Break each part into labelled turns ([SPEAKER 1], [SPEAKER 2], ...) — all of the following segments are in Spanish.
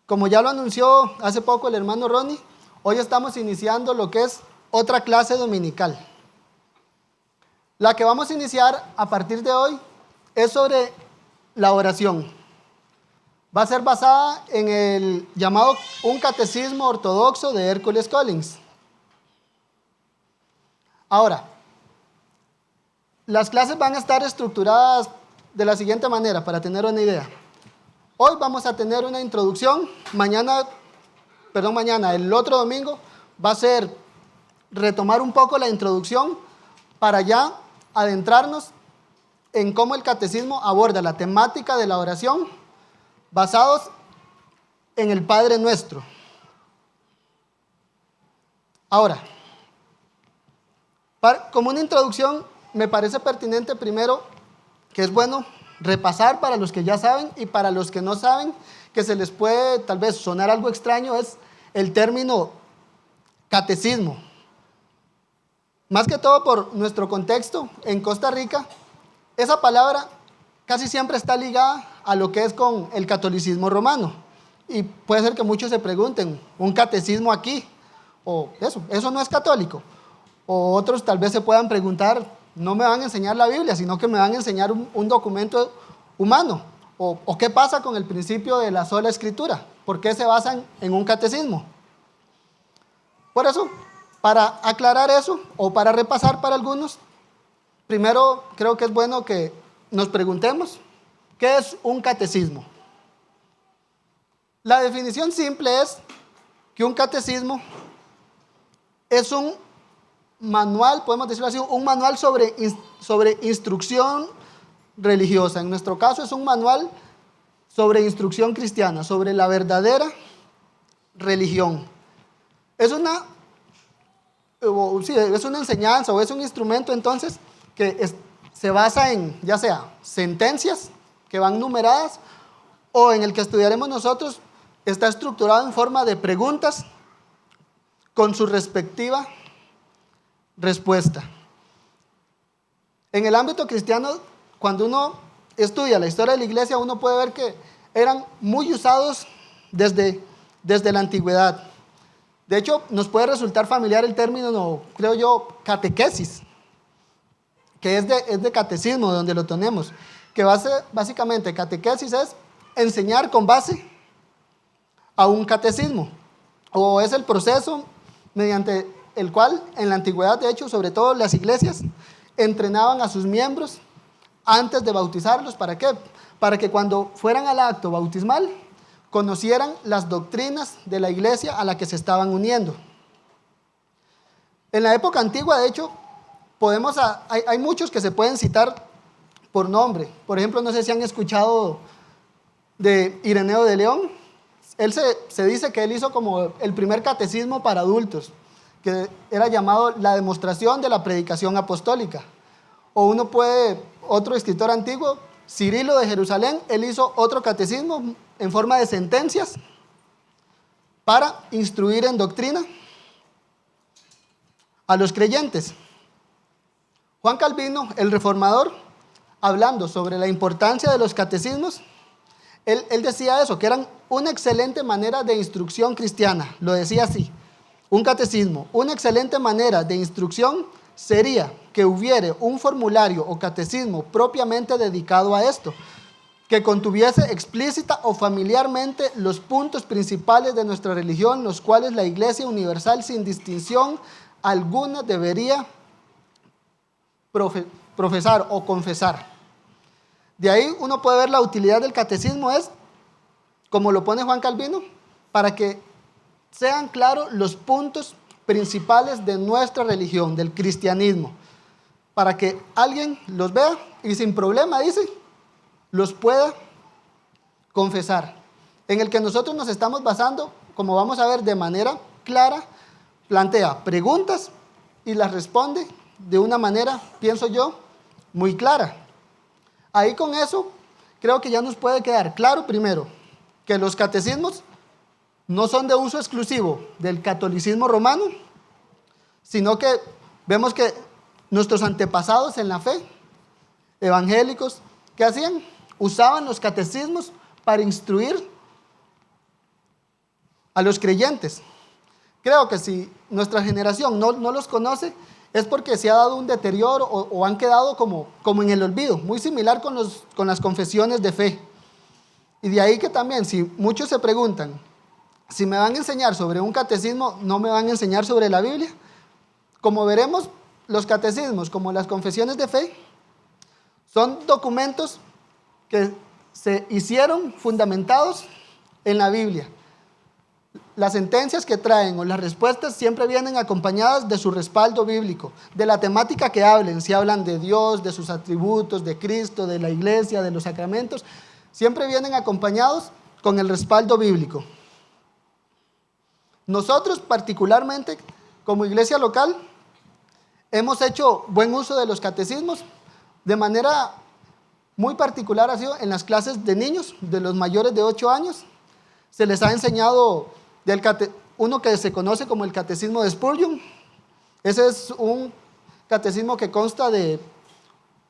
[SPEAKER 1] Como ya lo anunció hace poco el hermano Ronnie, hoy estamos iniciando lo que es otra clase dominical. La que vamos a iniciar a partir de hoy es sobre la oración. Va a ser basada en el llamado Un Catecismo Ortodoxo de Hércules Collins. Ahora, las clases van a estar estructuradas de la siguiente manera, para tener una idea. Hoy vamos a tener una introducción, el otro domingo va a ser retomar un poco la introducción para ya adentrarnos en cómo el catecismo aborda la temática de la oración basados en el Padre Nuestro. Ahora, como una introducción, me parece pertinente primero que es bueno repasar para los que ya saben y para los que no saben, que se les puede tal vez sonar algo extraño, es el término catecismo. Más que todo por nuestro contexto en Costa Rica, esa palabra casi siempre está ligada a lo que es con el catolicismo romano. Y puede ser que muchos se pregunten, ¿un catecismo aquí? O eso no es católico. O otros tal vez se puedan preguntar, no me van a enseñar la Biblia, sino que me van a enseñar un documento humano. O qué pasa con el principio de la sola escritura. ¿Por qué se basan en un catecismo? Por eso, para aclarar eso, o para repasar para algunos, primero creo que es bueno que nos preguntemos, ¿qué es un catecismo? La definición simple es que un catecismo es un manual, podemos decirlo así, un manual sobre instrucción religiosa. En nuestro caso es un manual sobre instrucción cristiana, sobre la verdadera religión. Es una enseñanza o es un instrumento entonces que se basa en ya sea sentencias que van numeradas o en el que estudiaremos nosotros está estructurado en forma de preguntas con su respectiva respuesta. En el ámbito cristiano, cuando uno estudia la historia de la iglesia, uno puede ver que eran muy usados desde la antigüedad. De hecho, nos puede resultar familiar el término, creo yo, catequesis, que es de catecismo, de donde lo tenemos, que básicamente catequesis es enseñar con base a un catecismo, o es el proceso mediante el cual en la antigüedad, de hecho, sobre todo las iglesias, entrenaban a sus miembros antes de bautizarlos. ¿Para qué? Para que cuando fueran al acto bautismal, conocieran las doctrinas de la iglesia a la que se estaban uniendo. En la época antigua, de hecho, hay muchos que se pueden citar por nombre. Por ejemplo, no sé si han escuchado de Ireneo de León. Él se dice que él hizo como el primer catecismo para adultos, que era llamado La demostración de la predicación apostólica. O otro escritor antiguo, Cirilo de Jerusalén, él hizo otro catecismo en forma de sentencias para instruir en doctrina a los creyentes. Juan Calvino, el reformador, hablando sobre la importancia de los catecismos, él decía eso, que eran una excelente manera de instrucción cristiana. Lo decía así: un catecismo, una excelente manera de instrucción sería que hubiere un formulario o catecismo propiamente dedicado a esto, que contuviese explícita o familiarmente los puntos principales de nuestra religión, los cuales la Iglesia Universal sin distinción alguna debería profesar o confesar. De ahí uno puede ver la utilidad del catecismo es, como lo pone Juan Calvino, para que sean claros los puntos principales de nuestra religión, del cristianismo, para que alguien los vea y sin problema, dice, los pueda confesar. En el que nosotros nos estamos basando, como vamos a ver de manera clara, plantea preguntas y las responde de una manera, pienso yo, muy clara. Ahí con eso creo que ya nos puede quedar claro primero que los catecismos no son de uso exclusivo del catolicismo romano, sino que vemos que nuestros antepasados en la fe, evangélicos, ¿qué hacían? Usaban los catecismos para instruir a los creyentes. Creo que si nuestra generación no los conoce, es porque se ha dado un deterioro o han quedado como en el olvido, muy similar con las confesiones de fe. Y de ahí que también, si muchos se preguntan, si me van a enseñar sobre un catecismo, no me van a enseñar sobre la Biblia. Como veremos, los catecismos, como las confesiones de fe, son documentos que se hicieron fundamentados en la Biblia. Las sentencias que traen o las respuestas siempre vienen acompañadas de su respaldo bíblico, de la temática que hablen, si hablan de Dios, de sus atributos, de Cristo, de la iglesia, de los sacramentos, siempre vienen acompañados con el respaldo bíblico. Nosotros particularmente, como iglesia local, hemos hecho buen uso de los catecismos. De manera muy particular ha sido en las clases de niños, de los mayores de 8 años. Se les ha enseñado uno que se conoce como el catecismo de Spurgeon. Ese es un catecismo que consta de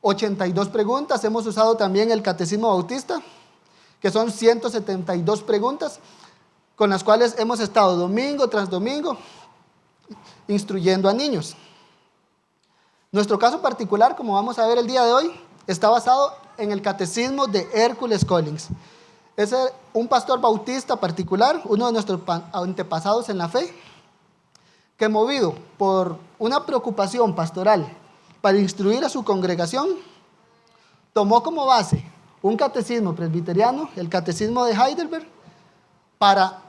[SPEAKER 1] 82 preguntas. Hemos usado también el catecismo bautista, que son 172 preguntas, con las cuales hemos estado domingo tras domingo instruyendo a niños. Nuestro caso particular, como vamos a ver el día de hoy, está basado en el catecismo de Hércules Collins. Es un pastor bautista particular, uno de nuestros antepasados en la fe, que movido por una preocupación pastoral para instruir a su congregación, tomó como base un catecismo presbiteriano, el catecismo de Heidelberg, para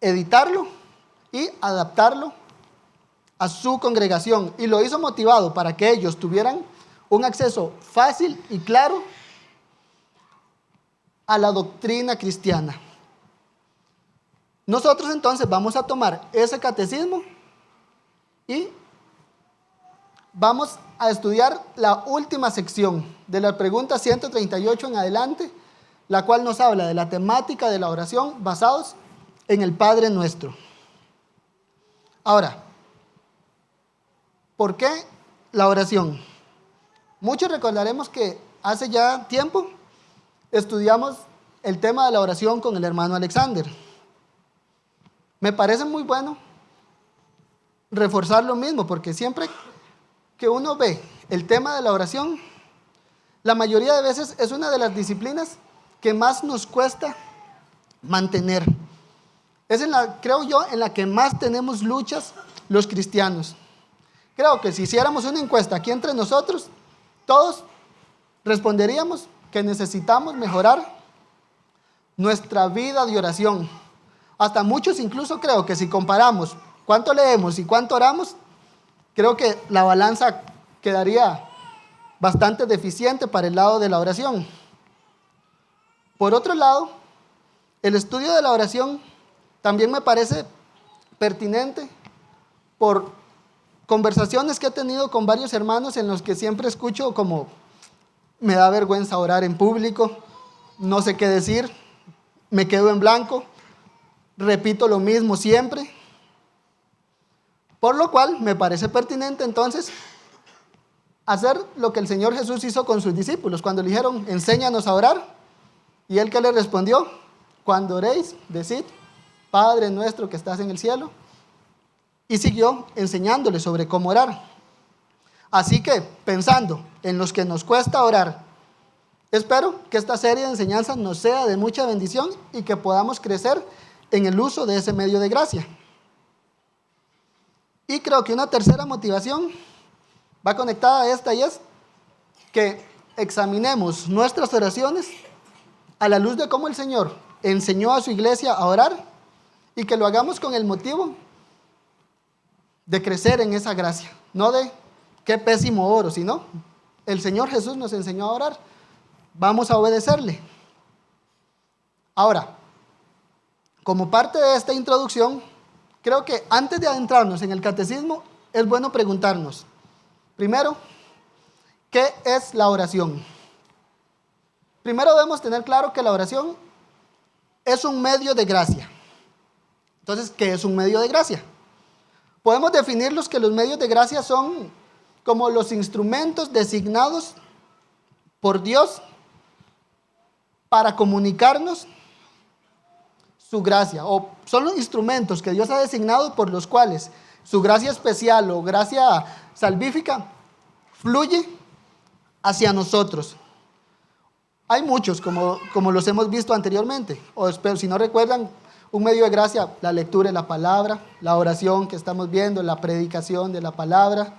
[SPEAKER 1] editarlo y adaptarlo a su congregación, y lo hizo motivado para que ellos tuvieran un acceso fácil y claro a la doctrina cristiana. Nosotros entonces vamos a tomar ese catecismo y vamos a estudiar la última sección de la pregunta 138 en adelante, la cual nos habla de la temática de la oración basados en el Padre Nuestro. Ahora, ¿por qué la oración? Muchos recordaremos que hace ya tiempo estudiamos el tema de la oración con el hermano Alexander. Me parece muy bueno reforzar lo mismo, porque siempre que uno ve el tema de la oración, la mayoría de veces es una de las disciplinas que más nos cuesta mantener. Es creo yo, en la que más tenemos luchas los cristianos. Creo que si hiciéramos una encuesta aquí entre nosotros, todos responderíamos que necesitamos mejorar nuestra vida de oración. Hasta muchos incluso creo que si comparamos cuánto leemos y cuánto oramos, creo que la balanza quedaría bastante deficiente para el lado de la oración. Por otro lado, el estudio de la oración también me parece pertinente por conversaciones que he tenido con varios hermanos en los que siempre escucho como: me da vergüenza orar en público, no sé qué decir, me quedo en blanco, repito lo mismo siempre. Por lo cual me parece pertinente entonces hacer lo que el Señor Jesús hizo con sus discípulos cuando le dijeron: enséñanos a orar. Y él, ¿qué le respondió? Cuando oréis, decid: Padre nuestro que estás en el cielo. Y siguió enseñándoles sobre cómo orar. Así que, pensando en los que nos cuesta orar, espero que esta serie de enseñanzas nos sea de mucha bendición y que podamos crecer en el uso de ese medio de gracia. Y creo que una tercera motivación va conectada a esta, y es que examinemos nuestras oraciones a la luz de cómo el Señor enseñó a su iglesia a orar, y que lo hagamos con el motivo de crecer en esa gracia, no de qué pésimo oro, sino el Señor Jesús nos enseñó a orar, vamos a obedecerle. Ahora, como parte de esta introducción, creo que antes de adentrarnos en el catecismo, es bueno preguntarnos, primero, ¿qué es la oración? Primero debemos tener claro que la oración es un medio de gracia. Entonces, ¿qué es un medio de gracia? Podemos definirlos que los medios de gracia son como los instrumentos designados por Dios para comunicarnos su gracia, o son los instrumentos que Dios ha designado por los cuales su gracia especial o gracia salvífica fluye hacia nosotros. Hay muchos, como los hemos visto anteriormente, pero si no recuerdan, un medio de gracia, la lectura de la palabra, la oración que estamos viendo, la predicación de la palabra.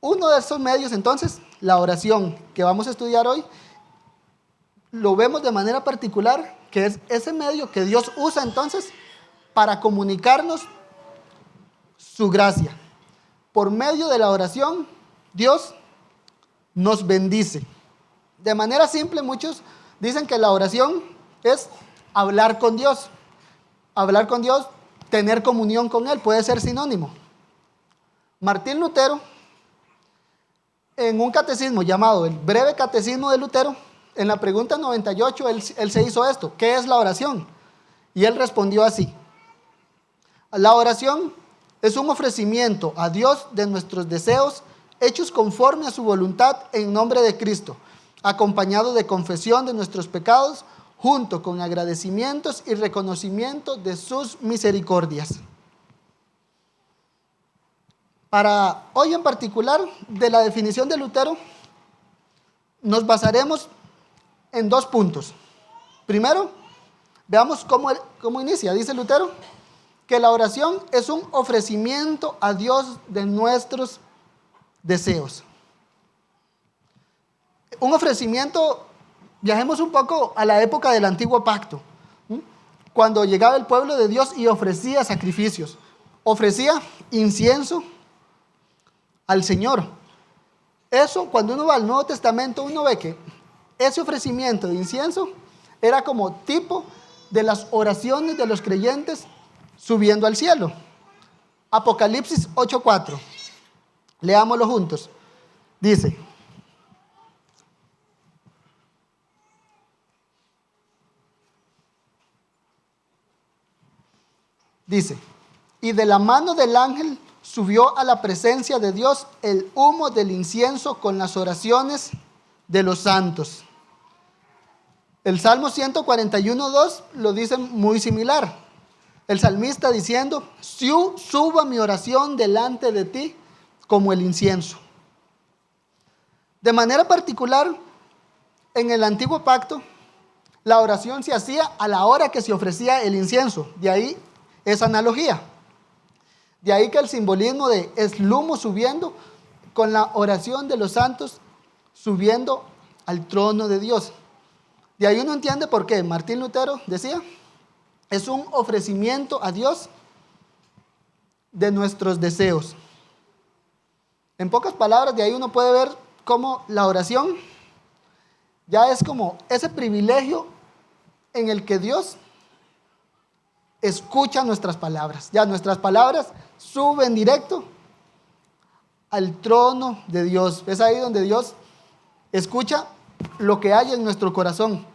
[SPEAKER 1] Uno de esos medios, entonces, la oración que vamos a estudiar hoy, lo vemos de manera particular, que es ese medio que Dios usa entonces para comunicarnos su gracia. Por medio de la oración, Dios nos bendice. De manera simple, muchos dicen que la oración es hablar con Dios. Hablar con Dios, tener comunión con Él, puede ser sinónimo. Martín Lutero, en un catecismo llamado el Breve Catecismo de Lutero, en la pregunta 98, él se hizo esto: ¿qué es la oración? Y él respondió así: la oración es un ofrecimiento a Dios de nuestros deseos hechos conforme a su voluntad en nombre de Cristo, acompañado de confesión de nuestros pecados, junto con agradecimientos y reconocimiento de sus misericordias. Para hoy en particular, de la definición de Lutero, nos basaremos en 2 puntos. Primero, veamos cómo inicia. Dice Lutero que la oración es un ofrecimiento a Dios de nuestros deseos. Un ofrecimiento, viajemos un poco a la época del Antiguo Pacto, cuando llegaba el pueblo de Dios y ofrecía sacrificios, ofrecía incienso al Señor. Eso, cuando uno va al Nuevo Testamento, uno ve que ese ofrecimiento de incienso era como tipo de las oraciones de los creyentes subiendo al cielo. Apocalipsis 8:4. Leámoslo juntos. Dice: y de la mano del ángel subió a la presencia de Dios el humo del incienso con las oraciones de los santos. El Salmo 141:2 lo dice muy similar. El salmista diciendo: suba mi oración delante de ti como el incienso. De manera particular, en el Antiguo Pacto, la oración se hacía a la hora que se ofrecía el incienso. De ahí esa analogía. De ahí que el simbolismo de es el humo subiendo con la oración de los santos subiendo al trono de Dios. De ahí uno entiende por qué Martín Lutero decía: es un ofrecimiento a Dios de nuestros deseos. En pocas palabras, de ahí uno puede ver cómo la oración ya es como ese privilegio en el que Dios escucha nuestras palabras. Ya nuestras palabras suben directo al trono de Dios. Es ahí donde Dios escucha lo que hay en nuestro corazón: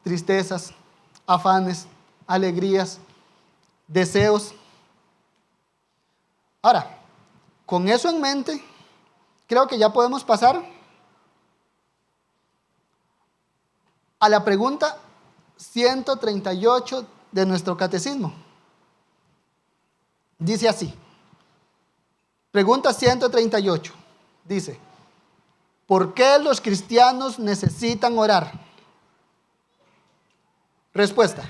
[SPEAKER 1] tristezas, afanes, alegrías, deseos. Ahora, con eso en mente, creo que ya podemos pasar a la pregunta 138 de nuestro catecismo. Dice así: pregunta 138. Dice: ¿por qué los cristianos necesitan orar? Respuesta: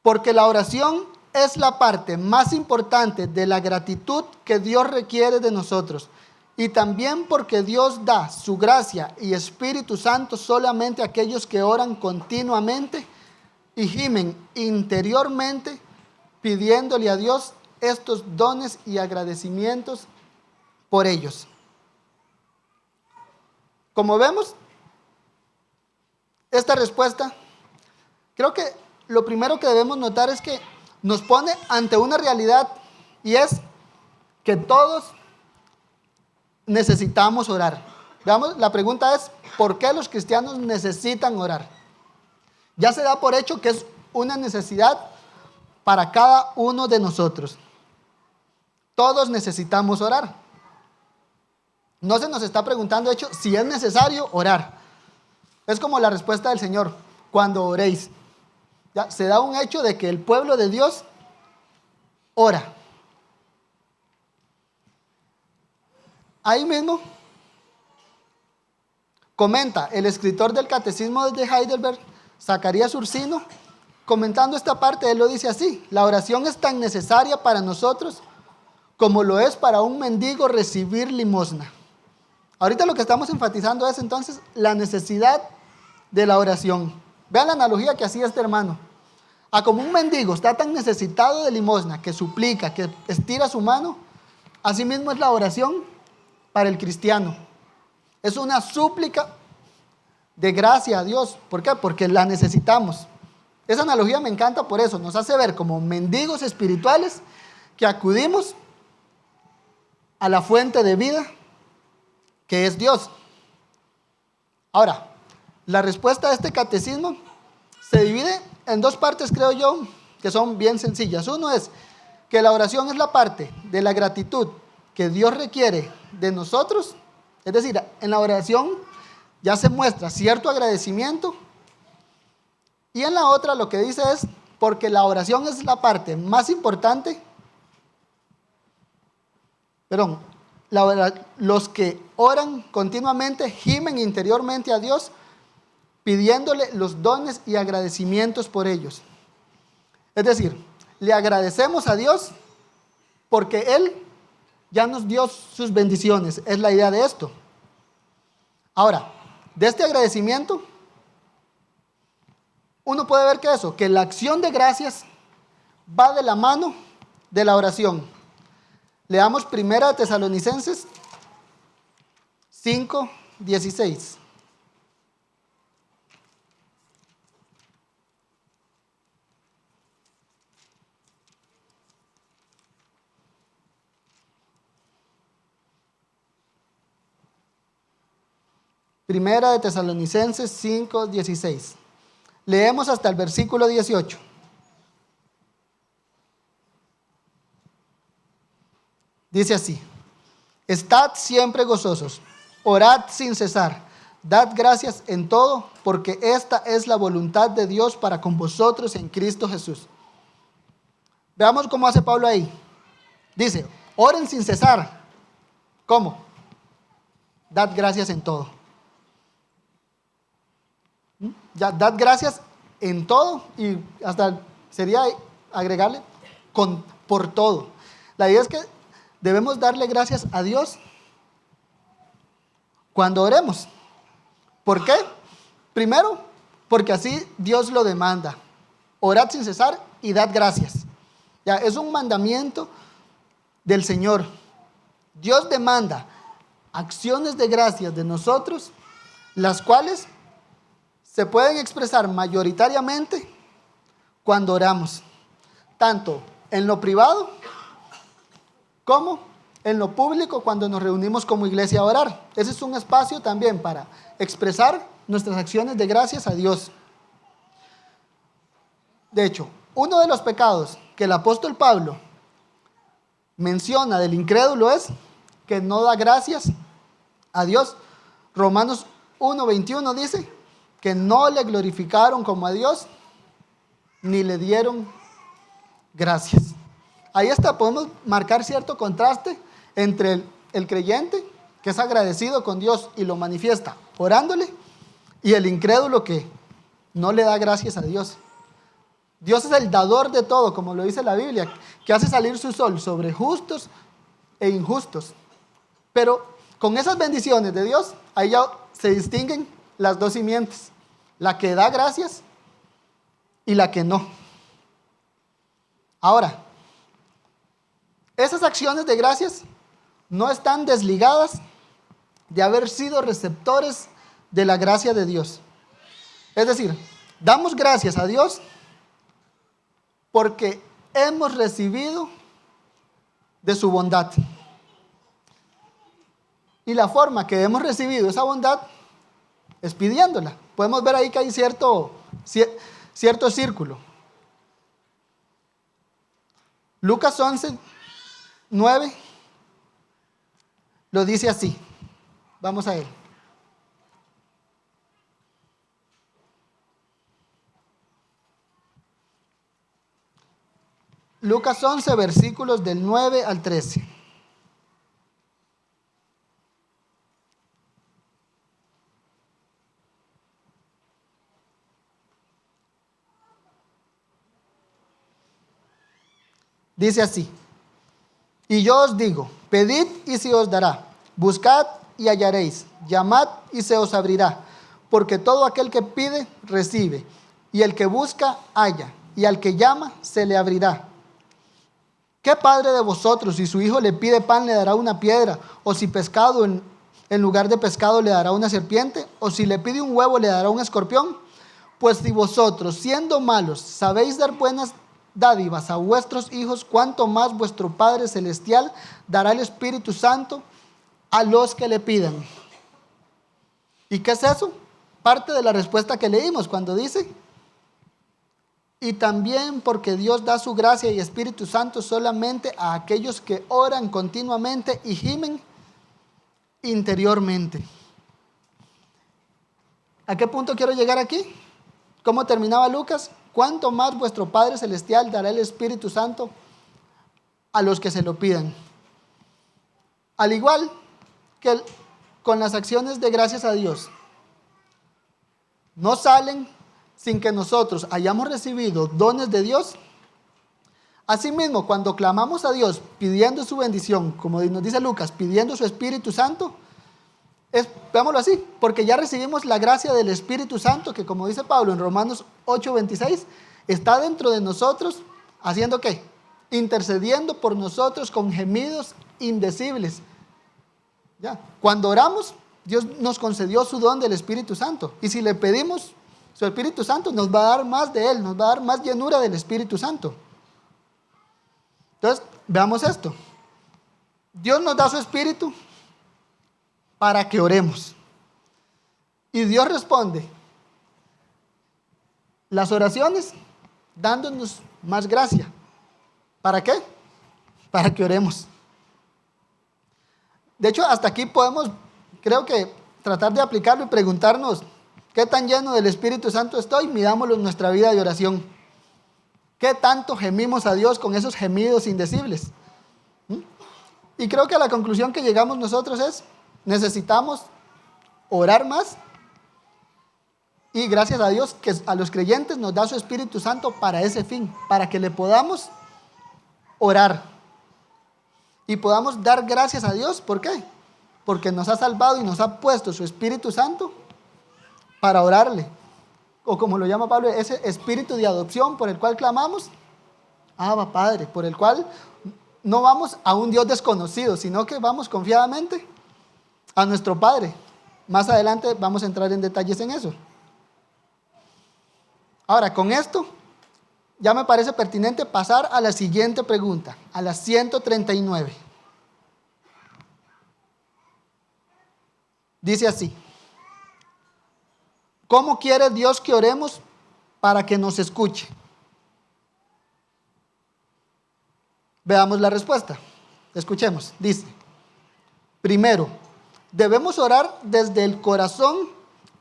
[SPEAKER 1] porque la oración es la parte más importante de la gratitud que Dios requiere de nosotros, y también porque Dios da su gracia y Espíritu Santo solamente a aquellos que oran continuamente y gimen interiormente pidiéndole a Dios estos dones y agradecimientos por ellos. Como vemos, esta respuesta, creo que lo primero que debemos notar es que nos pone ante una realidad, y es que todos necesitamos orar. Veamos, la pregunta es: ¿por qué los cristianos necesitan orar? Ya se da por hecho que es una necesidad para cada uno de nosotros. Todos necesitamos orar. No se nos está preguntando, de hecho, si es necesario orar. Es como la respuesta del Señor: cuando oréis. Ya, se da un hecho de que el pueblo de Dios ora. Ahí mismo comenta el escritor del Catecismo de Heidelberg, Zacarías Ursino, comentando esta parte, él lo dice así: la oración es tan necesaria para nosotros como lo es para un mendigo recibir limosna. Ahorita lo que estamos enfatizando es entonces la necesidad de la oración. Vean la analogía que hacía este hermano. Como un mendigo está tan necesitado de limosna, que suplica, que estira su mano, así mismo es la oración para el cristiano. Es una súplica de gracia a Dios. ¿Por qué? Porque la necesitamos. Esa analogía me encanta por eso. Nos hace ver como mendigos espirituales que acudimos a la fuente de vida que es Dios. Ahora, la respuesta a este catecismo se divide en dos partes, creo yo, que son bien sencillas. Uno es que la oración es la parte de la gratitud que Dios requiere de nosotros. Es decir, en la oración ya se muestra cierto agradecimiento. Y en la otra lo que dice es, porque la oración es la parte más importante, los que oran continuamente gimen interiormente a Dios, pidiéndole los dones y agradecimientos por ellos. Es decir, le agradecemos a Dios porque Él ya nos dio sus bendiciones. Es la idea de esto. Ahora, de este agradecimiento, uno puede ver que la acción de gracias va de la mano de la oración. Leamos 1 Tesalonicenses 5:16. Primera de Tesalonicenses 5:16. Leemos hasta el versículo 18. Dice así: estad siempre gozosos, orad sin cesar, dad gracias en todo, porque esta es la voluntad de Dios para con vosotros en Cristo Jesús. Veamos cómo hace Pablo ahí. Dice, oren sin cesar. ¿Cómo? Dad gracias en todo. Ya, dad gracias en todo, y hasta sería agregarle por todo. La idea es que debemos darle gracias a Dios cuando oremos. ¿Por qué? Primero, porque así Dios lo demanda. Orad sin cesar y dad gracias. Ya, es un mandamiento del Señor. Dios demanda acciones de gracias de nosotros, las cuales se pueden expresar mayoritariamente cuando oramos, tanto en lo privado como en lo público cuando nos reunimos como iglesia a orar. Ese es un espacio también para expresar nuestras acciones de gracias a Dios. De hecho, uno de los pecados que el apóstol Pablo menciona del incrédulo es que no da gracias a Dios. Romanos 1:21 dice que no le glorificaron como a Dios, ni le dieron gracias. Ahí hasta podemos marcar cierto contraste entre el creyente, que es agradecido con Dios y lo manifiesta orándole, y el incrédulo que no le da gracias a Dios. Dios es el dador de todo, como lo dice la Biblia, que hace salir su sol sobre justos e injustos. Pero con esas bendiciones de Dios, ahí ya se distinguen las dos simientes, la que da gracias y la que no. Ahora, esas acciones de gracias no están desligadas de haber sido receptores de la gracia de Dios. Es decir, damos gracias a Dios porque hemos recibido de su bondad. Y la forma que hemos recibido esa bondad es pidiéndola. Podemos ver ahí que hay cierto círculo. Lucas 11:9 lo dice así. Vamos a él. Lucas 11, versículos del 9 al 13. Dice así: y yo os digo, pedid y se os dará, buscad y hallaréis, llamad y se os abrirá, porque todo aquel que pide, recibe, y el que busca, halla, y al que llama, se le abrirá. ¿Qué padre de vosotros, si su hijo le pide pan, le dará una piedra? ¿O si pescado, en lugar de pescado, le dará una serpiente? ¿O si le pide un huevo, le dará un escorpión? Pues si vosotros, siendo malos, sabéis dar buenas dádivas a vuestros hijos, cuánto más vuestro Padre Celestial dará el Espíritu Santo a los que le pidan. ¿Y qué es eso? Parte de la respuesta que leímos cuando dice: y también porque Dios da su gracia y Espíritu Santo solamente a aquellos que oran continuamente y gimen interiormente. ¿A qué punto quiero llegar aquí? ¿Cómo terminaba Lucas? Cuánto más vuestro Padre Celestial dará el Espíritu Santo a los que se lo pidan. Al igual que con las acciones de gracias a Dios, no salen sin que nosotros hayamos recibido dones de Dios. Asimismo, cuando clamamos a Dios pidiendo su bendición, como nos dice Lucas, pidiendo su Espíritu Santo, veámoslo así, porque ya recibimos la gracia del Espíritu Santo, que como dice Pablo en Romanos 8:26, está dentro de nosotros, ¿haciendo qué? Intercediendo por nosotros con gemidos indecibles. Ya, cuando oramos, Dios nos concedió su don del Espíritu Santo, y si le pedimos su Espíritu Santo, nos va a dar más de Él, nos va a dar más llenura del Espíritu Santo. Entonces, veamos esto. Dios nos da su Espíritu para que oremos. Y Dios responde las oraciones dándonos más gracia. ¿Para qué? Para que oremos. De hecho, hasta aquí podemos, creo que, tratar de aplicarlo y preguntarnos: ¿qué tan lleno del Espíritu Santo estoy? Midámoslo en nuestra vida de oración. ¿Qué tanto gemimos a Dios con esos gemidos indecibles? Y creo que a la conclusión que llegamos nosotros es: necesitamos orar más, y gracias a Dios que a los creyentes nos da su Espíritu Santo para ese fin, para que le podamos orar y podamos dar gracias a Dios. ¿Por qué? Porque nos ha salvado y nos ha puesto su Espíritu Santo para orarle, o como lo llama Pablo, ese espíritu de adopción por el cual clamamos: Abba, Padre, por el cual no vamos a un Dios desconocido, sino que vamos confiadamente a nuestro Padre. Más adelante vamos a entrar en detalles en eso. Ahora, con esto ya me parece pertinente pasar a la siguiente pregunta, a la 139. Dice así: ¿cómo quiere Dios que oremos para que nos escuche? Veamos la respuesta. Escuchemos. Dice: primero, debemos orar desde el corazón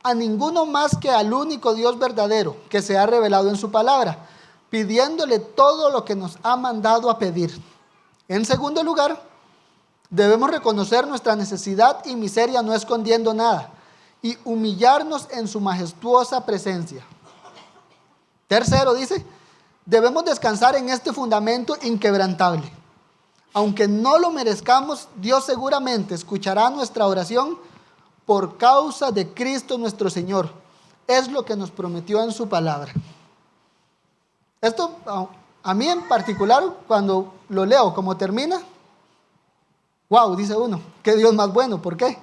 [SPEAKER 1] a ninguno más que al único Dios verdadero que se ha revelado en su palabra, pidiéndole todo lo que nos ha mandado a pedir. En segundo lugar, debemos reconocer nuestra necesidad y miseria, no escondiendo nada, y humillarnos en su majestuosa presencia. Tercero, dice, debemos descansar en este fundamento inquebrantable. Aunque no lo merezcamos, Dios seguramente escuchará nuestra oración por causa de Cristo nuestro Señor. Es lo que nos prometió en su palabra. Esto, a mí en particular, cuando lo leo como termina, wow, dice uno, qué Dios más bueno. ¿Por qué?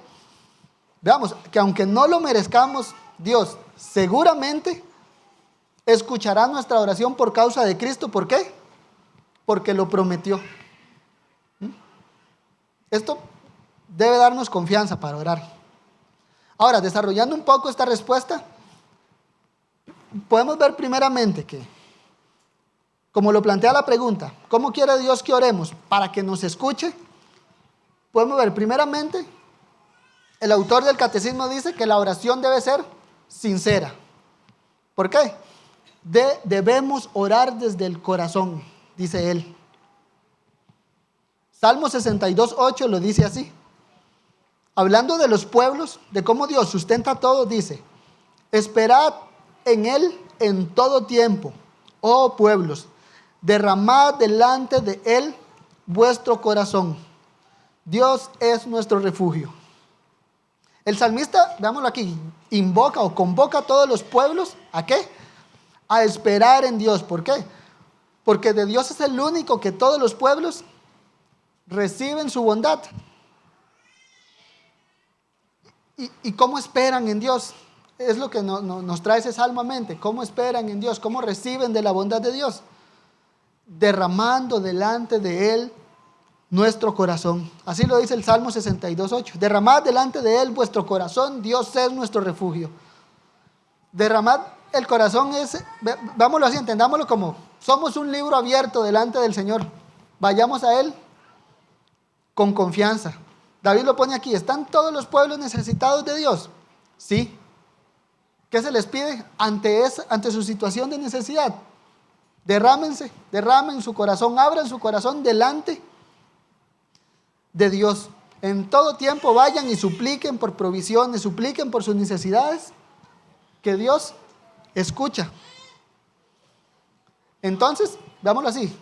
[SPEAKER 1] Veamos, que aunque no lo merezcamos, Dios seguramente escuchará nuestra oración por causa de Cristo. ¿Por qué? Porque lo prometió. Esto debe darnos confianza para orar. Ahora, desarrollando un poco esta respuesta, podemos ver primeramente que, como lo plantea la pregunta, ¿cómo quiere Dios que oremos para que nos escuche? Podemos ver primeramente, el autor del catecismo dice que la oración debe ser sincera. ¿Por qué? Debemos orar desde el corazón. dice él. Salmo 62:8 lo dice así. Hablando de los pueblos, de cómo Dios sustenta todo, dice: esperad en él en todo tiempo, oh pueblos, derramad delante de él vuestro corazón. Dios es nuestro refugio. El salmista, veámoslo aquí, invoca o convoca a todos los pueblos, ¿a qué? A esperar en Dios. ¿Por qué? Porque de Dios es el único que todos los pueblos reciben su bondad. ¿Y cómo esperan en Dios? Es lo que nos trae ese salmo a mente. ¿Cómo esperan en Dios? ¿Cómo reciben de la bondad de Dios? Derramando delante de él nuestro corazón. Así lo dice el Salmo 62:8. Derramad delante de él vuestro corazón, Dios es nuestro refugio. Derramad el corazón es, vámonos así, entendámoslo como, somos un libro abierto delante del Señor. Vayamos a él con confianza. David lo pone aquí: ¿están todos los pueblos necesitados de Dios? Sí. ¿Qué se les pide ante su situación de necesidad? Derramen su corazón, abran su corazón delante de Dios. En todo tiempo vayan y supliquen por provisiones, supliquen por sus necesidades, que Dios escucha. Entonces, veámoslo así,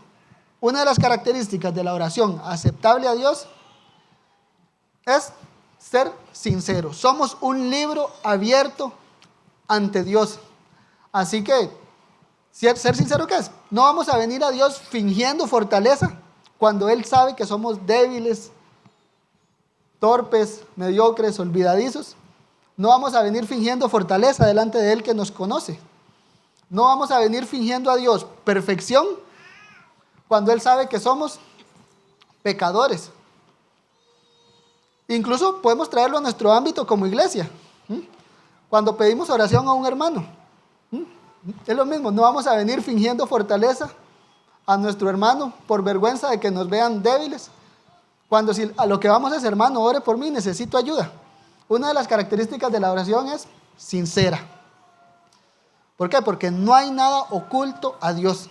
[SPEAKER 1] una de las características de la oración aceptable a Dios es ser sincero. Somos un libro abierto ante Dios. Así que, ser sincero, ¿qué es? No vamos a venir a Dios fingiendo fortaleza cuando Él sabe que somos débiles, torpes, mediocres, olvidadizos. No vamos a venir fingiendo fortaleza delante de Él que nos conoce. No vamos a venir fingiendo a Dios perfección cuando Él sabe que somos pecadores. Incluso podemos traerlo a nuestro ámbito como iglesia. Cuando pedimos oración a un hermano, es lo mismo. No vamos a venir fingiendo fortaleza a nuestro hermano por vergüenza de que nos vean débiles. Cuando si a lo que vamos es: hermano, ore por mí, necesito ayuda. Una de las características de la oración es sincera. ¿Por qué? Porque no hay nada oculto a Dios.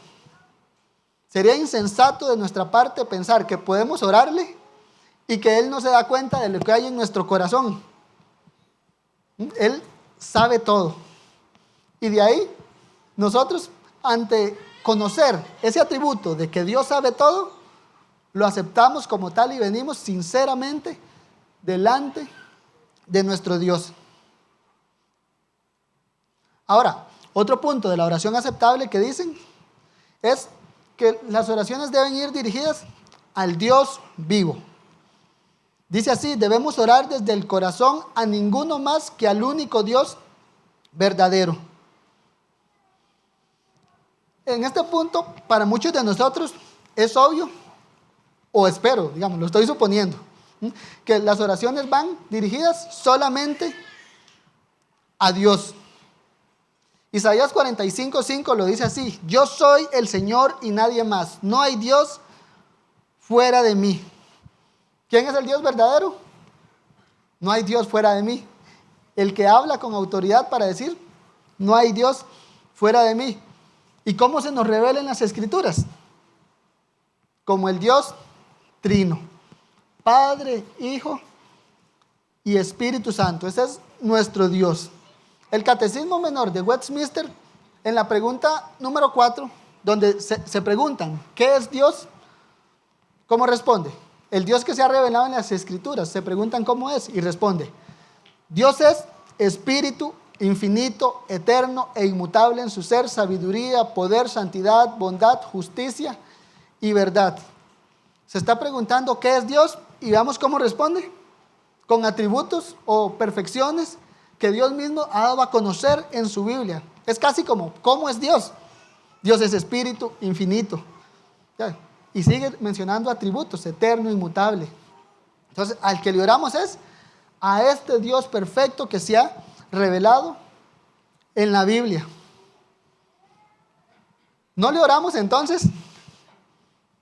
[SPEAKER 1] Sería insensato de nuestra parte pensar que podemos orarle y que Él no se da cuenta de lo que hay en nuestro corazón. Él sabe todo. Y de ahí, nosotros, ante conocer ese atributo de que Dios sabe todo, lo aceptamos como tal y venimos sinceramente delante de nuestro Dios. Ahora, otro punto de la oración aceptable que dicen es que las oraciones deben ir dirigidas al Dios vivo. Dice así: debemos orar desde el corazón a ninguno más que al único Dios verdadero. En este punto, para muchos de nosotros es obvio, o espero, digamos, lo estoy suponiendo, que las oraciones van dirigidas solamente a Dios. Isaías 45:5 lo dice así: yo soy el Señor y nadie más, no hay Dios fuera de mí. ¿Quién es el Dios verdadero? No hay Dios fuera de mí. El que habla con autoridad para decir: no hay Dios fuera de mí. ¿Y cómo se nos revela en las Escrituras? Como el Dios trino: Padre, Hijo y Espíritu Santo. Ese es nuestro Dios. El Catecismo Menor de Westminster, en la pregunta número 4, donde se preguntan: ¿qué es Dios? ¿Cómo responde? El Dios que se ha revelado en las Escrituras. Se preguntan cómo es y responde: Dios es Espíritu infinito, eterno e inmutable en su ser, sabiduría, poder, santidad, bondad, justicia y verdad. Se está preguntando qué es Dios y veamos cómo responde: con atributos o perfecciones que Dios mismo ha dado a conocer en su Biblia. Es casi como: ¿cómo es Dios? Dios es espíritu infinito. Y sigue mencionando atributos: eterno, inmutable. Entonces, al que le oramos es a este Dios perfecto que se ha revelado en la Biblia. No le oramos entonces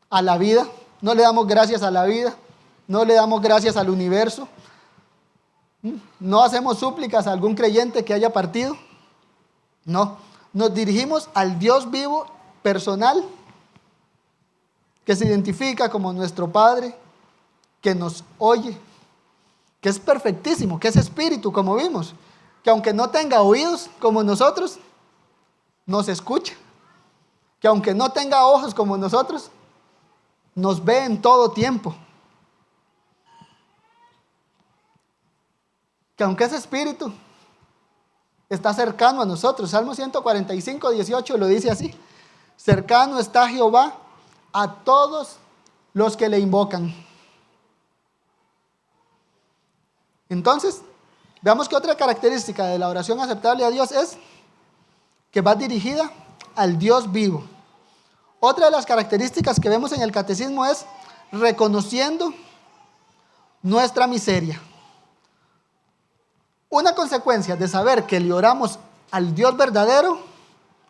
[SPEAKER 1] a la vida, no le damos gracias a la vida, no le damos gracias al universo, no hacemos súplicas a algún creyente que haya partido. No, nos dirigimos al Dios vivo, personal, que se identifica como nuestro Padre, que nos oye, que es perfectísimo, que es espíritu, como vimos, que aunque no tenga oídos como nosotros, nos escucha, que aunque no tenga ojos como nosotros, nos ve en todo tiempo, que aunque es espíritu, está cercano a nosotros. Salmo 145, 18 lo dice así: cercano está Jehová a todos los que le invocan. Entonces, veamos que otra característica de la oración aceptable a Dios es que va dirigida al Dios vivo. Otra de las características que vemos en el catecismo es reconociendo nuestra miseria. Una consecuencia de saber que le oramos al Dios verdadero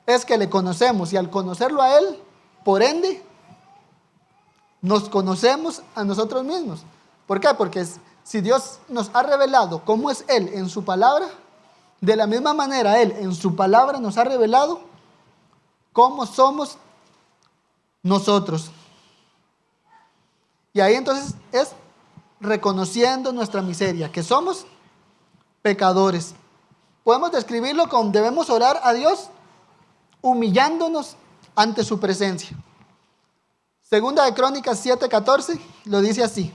[SPEAKER 1] es que le conocemos, y al conocerlo a Él, por ende, nos conocemos a nosotros mismos. ¿Por qué? Porque si Dios nos ha revelado cómo es Él en su palabra, de la misma manera Él en su palabra nos ha revelado cómo somos nosotros. Y ahí entonces es reconociendo nuestra miseria, que somos pecadores. Podemos describirlo como debemos orar a Dios humillándonos ante su presencia. Segunda de Crónicas 7:14 lo dice así: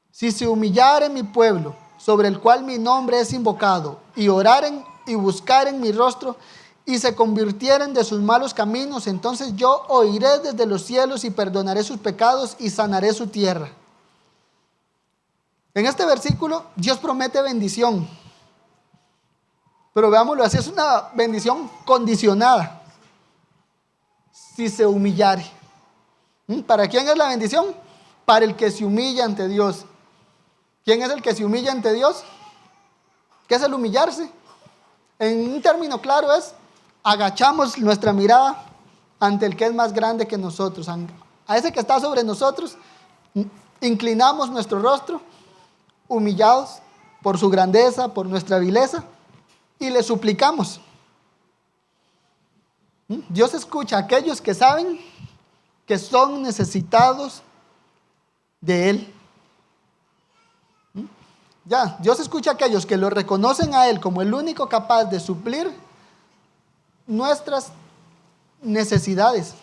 [SPEAKER 1] si se humillare mi pueblo, sobre el cual mi nombre es invocado, y oraren y buscaren mi rostro, y se convirtieren de sus malos caminos, entonces yo oiré desde los cielos y perdonaré sus pecados y sanaré su tierra. En este versículo Dios promete bendición, pero veámoslo así, es una bendición condicionada. Si se humillare. ¿Para quién es la bendición? Para el que se humilla ante Dios. ¿Quién es el que se humilla ante Dios? ¿Qué es el humillarse? En un término claro es: agachamos nuestra mirada ante el que es más grande que nosotros, a ese que está sobre nosotros, inclinamos nuestro rostro, humillados por su grandeza, por nuestra vileza, y le suplicamos. Dios escucha a aquellos que saben que son necesitados de Él. Ya, Dios escucha a aquellos que lo reconocen a Él como el único capaz de suplir nuestras necesidades.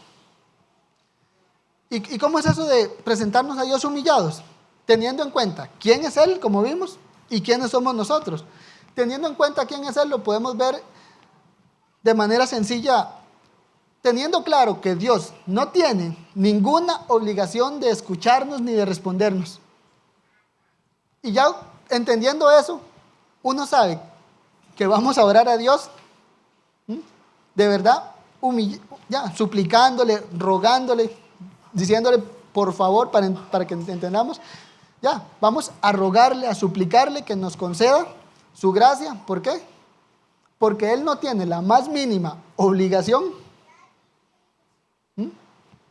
[SPEAKER 1] ¿Y cómo es eso de presentarnos a Dios humillados? Teniendo en cuenta quién es Él, como vimos, y quiénes somos nosotros. Teniendo en cuenta quién es Él, lo podemos ver de manera sencilla, teniendo claro que Dios no tiene ninguna obligación de escucharnos ni de respondernos. Y ya entendiendo eso, uno sabe que vamos a orar a Dios de verdad, suplicándole, rogándole, diciéndole por favor para que entendamos. Ya, vamos a rogarle, a suplicarle que nos conceda su gracia. ¿Por qué? Porque Él no tiene la más mínima obligación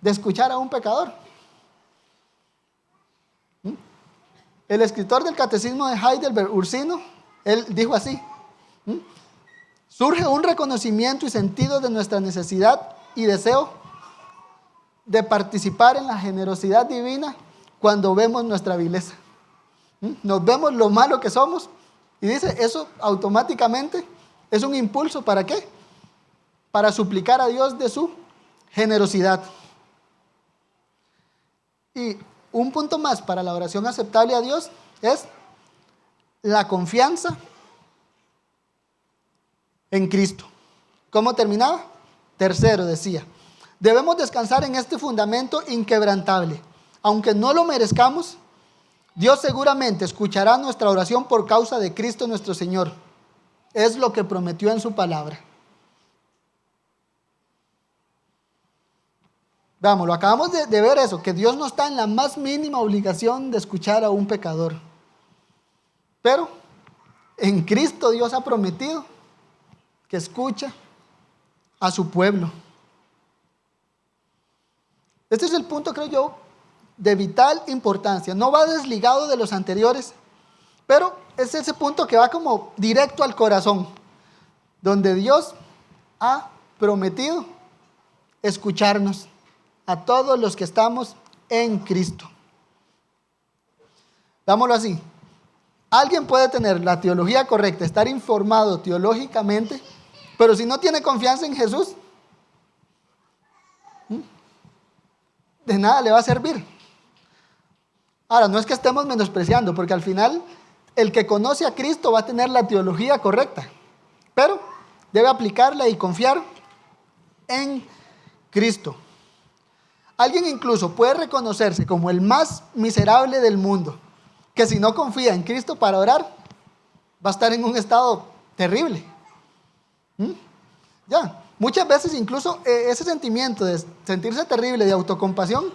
[SPEAKER 1] de escuchar a un pecador. El escritor del Catecismo de Heidelberg, Ursino, él dijo así: surge un reconocimiento y sentido de nuestra necesidad y deseo de participar en la generosidad divina cuando vemos nuestra vileza. Nos vemos lo malo que somos, y dice, eso automáticamente es un impulso. ¿Para qué? Para suplicar a Dios de su generosidad. Y un punto más para la oración aceptable a Dios es la confianza en Cristo. ¿Cómo terminaba? Tercero, decía: debemos descansar en este fundamento inquebrantable. Aunque no lo merezcamos, Dios seguramente escuchará nuestra oración por causa de Cristo nuestro Señor. Es lo que prometió en su palabra. Vamos, lo acabamos de ver eso, que Dios no está en la más mínima obligación de escuchar a un pecador. Pero en Cristo Dios ha prometido que escucha a su pueblo. Este es el punto, creo yo, de vital importancia. No va desligado de los anteriores, pero es ese punto que va como directo al corazón, donde Dios ha prometido escucharnos. a todos los que estamos en Cristo. Dámoslo así. Alguien puede tener la teología correcta, estar informado teológicamente, pero si no tiene confianza en Jesús, de nada le va a servir. Ahora, no es que estemos menospreciando, porque al final el que conoce a Cristo va a tener la teología correcta, pero debe aplicarla y confiar en Cristo. Alguien incluso puede reconocerse como el más miserable del mundo, que si no confía en Cristo para orar, va a estar en un estado terrible. Muchas veces incluso ese sentimiento de sentirse terrible, de autocompasión,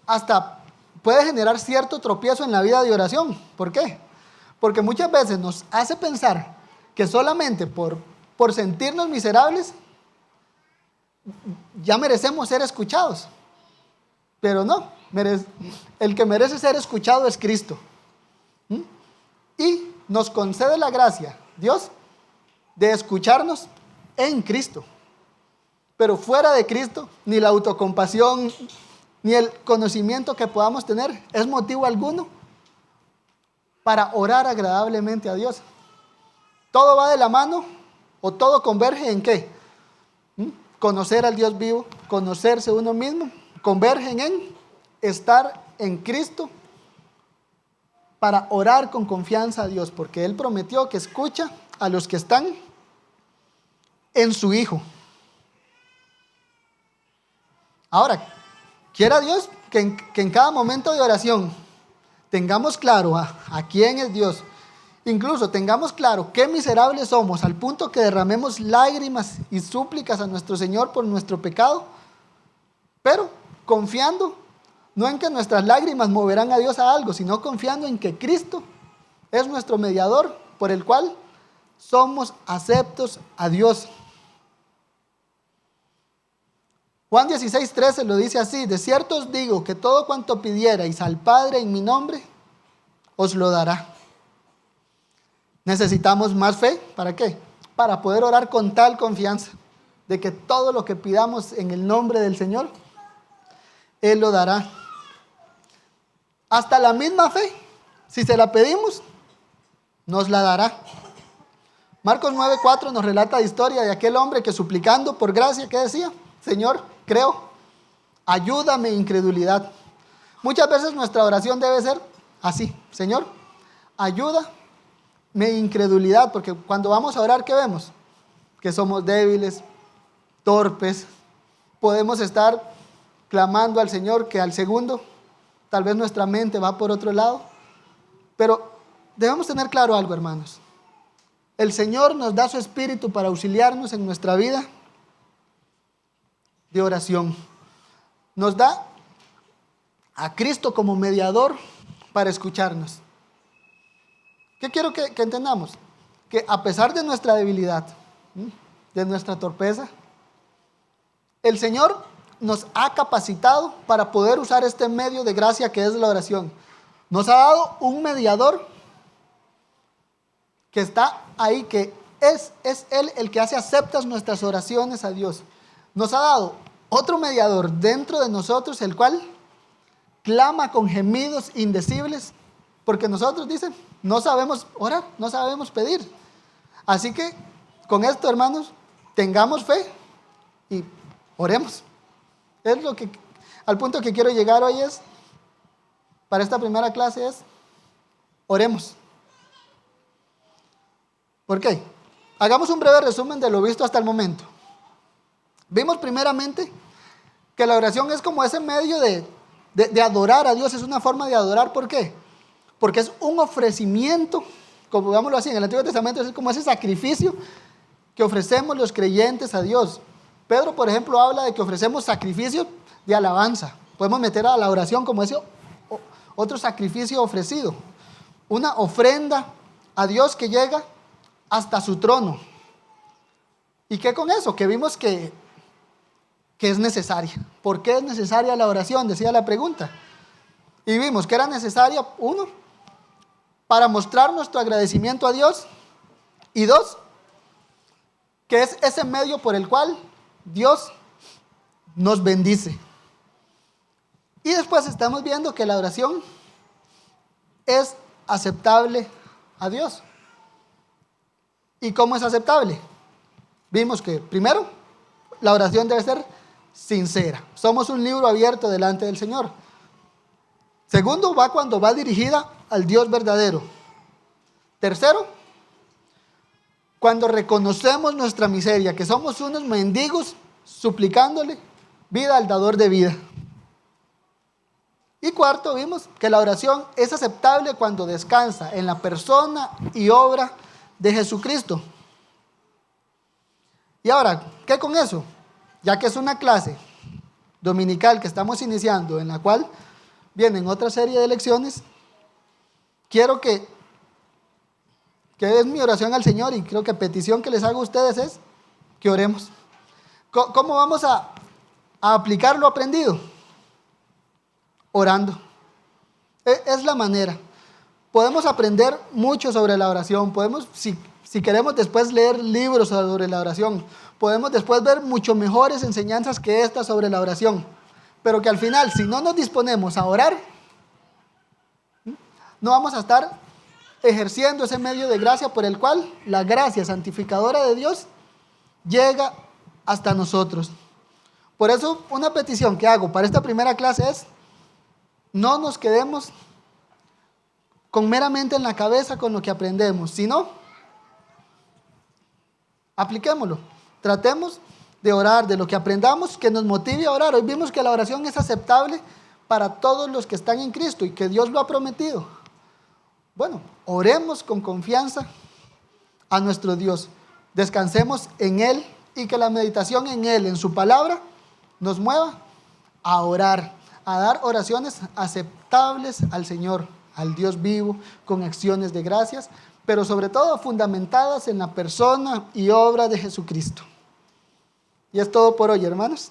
[SPEAKER 1] hasta puede generar cierto tropiezo en la vida de oración. ¿Por qué? Porque muchas veces nos hace pensar que solamente por sentirnos miserables ya merecemos ser escuchados. Pero no, el que merece ser escuchado es Cristo. Y nos concede la gracia, Dios, de escucharnos en Cristo. Pero fuera de Cristo, ni la autocompasión, ni el conocimiento que podamos tener es motivo alguno para orar agradablemente a Dios. Todo va de la mano, o todo converge en ¿qué? Conocer al Dios vivo, conocerse uno mismo, convergen en estar en Cristo para orar con confianza a Dios, porque Él prometió que escucha a los que están en su Hijo. Ahora, quiera Dios que en cada momento de oración tengamos claro a quién es Dios, incluso tengamos claro qué miserables somos, al punto que derramemos lágrimas y súplicas a nuestro Señor por nuestro pecado, pero confiando no en que nuestras lágrimas moverán a Dios a algo, sino confiando en que Cristo es nuestro mediador por el cual somos aceptos a Dios. Juan 16:13 lo dice así: de cierto os digo que todo cuanto pidierais al Padre en mi nombre, os lo dará. Necesitamos más fe. ¿Para qué? Para poder orar con tal confianza de que todo lo que pidamos en el nombre del Señor, Él lo dará. Hasta la misma fe, si se la pedimos, nos la dará. Marcos 9:4 nos relata la historia de aquel hombre que suplicando por gracia, ¿qué decía? Señor, creo, ayúdame incredulidad. Muchas veces nuestra oración debe ser así: Señor, ayúdame incredulidad, porque cuando vamos a orar, ¿qué vemos? Que somos débiles, torpes. Podemos estar clamando al Señor que al segundo tal vez nuestra mente va por otro lado. Pero debemos tener claro algo, hermanos. El Señor nos da su Espíritu para auxiliarnos en nuestra vida de oración. Nos da a Cristo como mediador para escucharnos. ¿Qué quiero que entendamos? Que a pesar de nuestra debilidad, de nuestra torpeza, el Señor nos ha capacitado para poder usar este medio de gracia que es la oración. Nos ha dado un mediador que está ahí, que es Él el que hace aceptas nuestras oraciones a Dios. Nos ha dado otro mediador dentro de nosotros, el cual clama con gemidos indecibles, porque nosotros, dicen, no sabemos orar, no sabemos pedir. Así que con esto, hermanos, tengamos fe y oremos. Es lo que, al punto que quiero llegar hoy es, para esta primera clase es, oremos. ¿Por qué? Hagamos un breve resumen de lo visto hasta el momento. Vimos primeramente que la oración es como ese medio de adorar a Dios, es una forma de adorar. ¿Por qué? Porque es un ofrecimiento, como digámoslo así, en el Antiguo Testamento es como ese sacrificio que ofrecemos los creyentes a Dios. Pedro, por ejemplo, habla de que ofrecemos sacrificios de alabanza. Podemos meter a la oración como ese otro sacrificio ofrecido, una ofrenda a Dios que llega hasta su trono. ¿Y qué con eso? Que vimos que es necesaria. ¿Por qué es necesaria la oración? Decía la pregunta. Y vimos que era necesaria, uno, para mostrar nuestro agradecimiento a Dios, y dos, que es ese medio por el cual Dios nos bendice. Y después estamos viendo que la oración es aceptable a Dios. ¿Y cómo es aceptable? Vimos que primero, la oración debe ser sincera. Somos un libro abierto delante del Señor. Segundo, va cuando va dirigida al Dios verdadero. Tercero, cuando reconocemos nuestra miseria, que somos unos mendigos suplicándole vida al dador de vida. Y cuarto, vimos que la oración es aceptable cuando descansa en la persona y obra de Jesucristo. Y ahora, ¿qué con eso? Ya que es una clase dominical que estamos iniciando, en la cual vienen otra serie de lecciones, quiero que es mi oración al Señor, y creo que petición que les hago a ustedes es que oremos. ¿Cómo vamos a aplicar lo aprendido? Orando. Es la manera. Podemos aprender mucho sobre la oración, podemos, si queremos después leer libros sobre la oración, podemos después ver mucho mejores enseñanzas que esta sobre la oración, pero que al final, si no nos disponemos a orar, no vamos a estar ejerciendo ese medio de gracia por el cual la gracia santificadora de Dios llega hasta nosotros. Por eso, una petición que hago para esta primera clase es: no nos quedemos con meramente en la cabeza con lo que aprendemos, sino apliquémoslo. Tratemos de orar, de lo que aprendamos, que nos motive a orar. Hoy vimos que la oración es aceptable para todos los que están en Cristo y que Dios lo ha prometido. Bueno, oremos con confianza a nuestro Dios. Descansemos en Él y que la meditación en Él, en su palabra, nos mueva a orar, a dar oraciones aceptables al Señor, al Dios vivo, con acciones de gracias, pero sobre todo fundamentadas en la persona y obra de Jesucristo. Y es todo por hoy, hermanos.